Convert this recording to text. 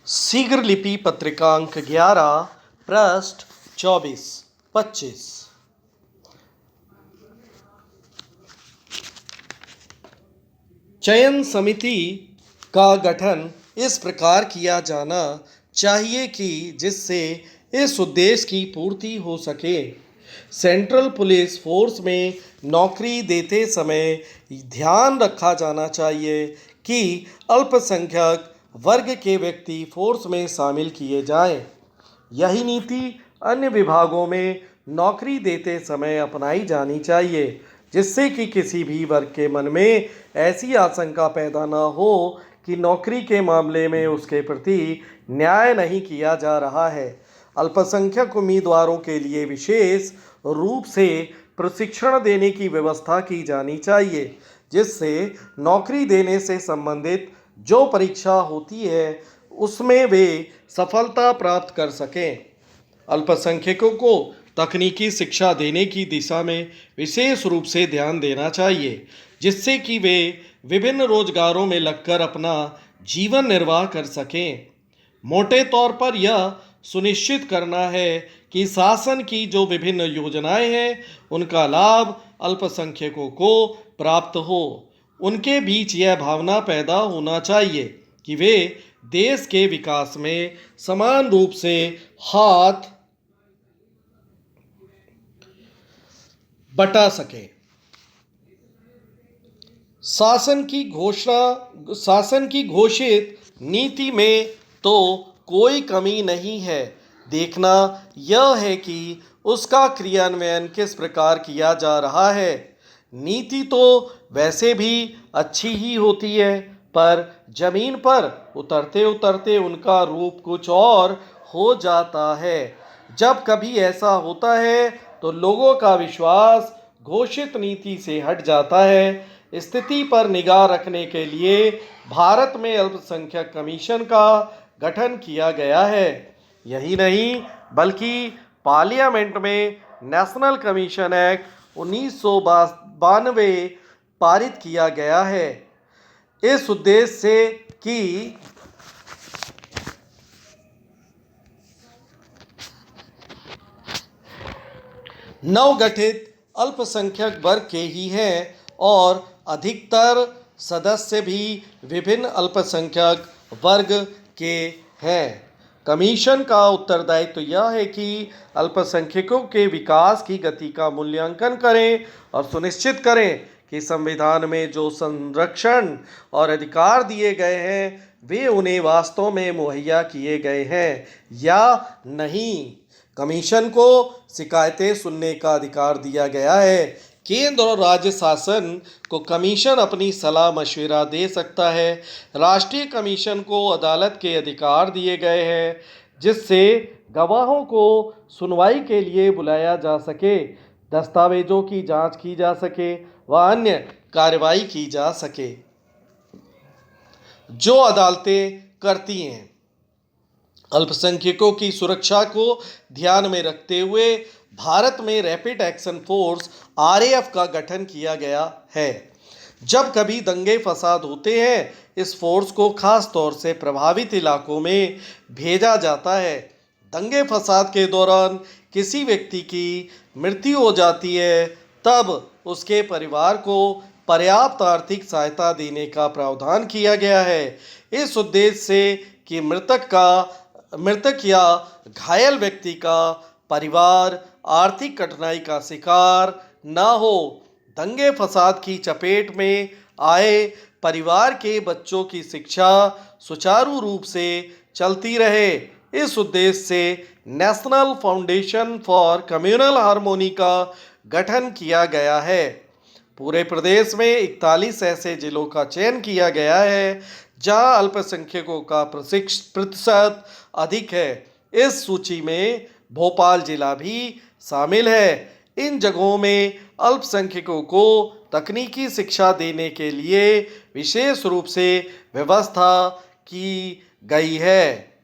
शीघ्र लिपि पत्रिकांक 11 पृष्ठ 24-25। चयन समिति का गठन इस प्रकार किया जाना चाहिए कि जिससे इस उद्देश्य की पूर्ति हो सके। सेंट्रल पुलिस फोर्स में नौकरी देते समय ध्यान रखा जाना चाहिए कि अल्पसंख्यक वर्ग के व्यक्ति फोर्स में शामिल किए जाएं। यही नीति अन्य विभागों में नौकरी देते समय अपनाई जानी चाहिए, जिससे कि किसी भी वर्ग के मन में ऐसी आशंका पैदा न हो कि नौकरी के मामले में उसके प्रति न्याय नहीं किया जा रहा है। अल्पसंख्यक उम्मीदवारों के लिए विशेष रूप से प्रशिक्षण देने की व्यवस्था की जानी चाहिए, जिससे नौकरी देने से संबंधित जो परीक्षा होती है उसमें वे सफलता प्राप्त कर सकें। अल्पसंख्यकों को तकनीकी शिक्षा देने की दिशा में विशेष रूप से ध्यान देना चाहिए, जिससे कि वे विभिन्न रोजगारों में लगकर अपना जीवन निर्वाह कर सकें। मोटे तौर पर यह सुनिश्चित करना है कि शासन की जो विभिन्न योजनाएं हैं उनका लाभ अल्पसंख्यकों को प्राप्त हो। उनके बीच यह भावना पैदा होना चाहिए कि वे देश के विकास में समान रूप से हाथ बटा सके। शासन की घोषित नीति में तो कोई कमी नहीं है, देखना यह है कि उसका क्रियान्वयन किस प्रकार किया जा रहा है। नीति तो वैसे भी अच्छी ही होती है, पर जमीन पर उतरते उतरते उनका रूप कुछ और हो जाता है। जब कभी ऐसा होता है तो लोगों का विश्वास घोषित नीति से हट जाता है। स्थिति पर निगाह रखने के लिए भारत में अल्पसंख्यक कमीशन का गठन किया गया है। यही नहीं बल्कि पार्लियामेंट में नेशनल कमीशन एक्ट 1992 पारित किया गया है, इस उद्देश्य से कि नवगठित अल्पसंख्यक वर्ग के ही हैं और अधिकतर सदस्य भी विभिन्न अल्पसंख्यक वर्ग के हैं। कमीशन का उत्तरदायित्व यह है कि अल्पसंख्यकों के विकास की गति का मूल्यांकन करें और सुनिश्चित करें कि संविधान में जो संरक्षण और अधिकार दिए गए हैं वे उन्हें वास्तव में मुहैया किए गए हैं या नहीं। कमीशन को शिकायतें सुनने का अधिकार दिया गया है। केंद्र और राज्य शासन को कमीशन अपनी सलाह मशविरा दे सकता है। राष्ट्रीय कमीशन को अदालत के अधिकार दिए गए हैं, जिससे गवाहों को सुनवाई के लिए बुलाया जा सके, दस्तावेजों की जांच की जा सके व अन्य कार्रवाई की जा सके जो अदालतें करती हैं। अल्पसंख्यकों की सुरक्षा को ध्यान में रखते हुए भारत में रैपिड एक्शन फोर्स RAF का गठन किया गया है। जब कभी दंगे फसाद होते हैं, इस फोर्स को खास तौर से प्रभावित इलाकों में भेजा जाता है। दंगे फसाद के दौरान किसी व्यक्ति की मृत्यु हो जाती है, तब उसके परिवार को पर्याप्त आर्थिक सहायता देने का प्रावधान किया गया है, इस उद्देश्य से कि मृतक या घायल व्यक्ति का परिवार आर्थिक कठिनाई का शिकार न हो। दंगे फसाद की चपेट में आए परिवार के बच्चों की शिक्षा सुचारू रूप से चलती रहे, इस उद्देश्य से national foundation for communal harmony का गठन किया गया है। पूरे प्रदेश में 41 ऐसे जिलों का चयन किया गया है जहां अल्पसंख्यकों का प्रतिशत अधिक है। इस सूची में भोपाल जिला भी शामिल है। इन जगहों में अल्पसंख्यकों को तकनीकी शिक्षा देने के लिए विशेष रूप से व्यवस्था की गई है।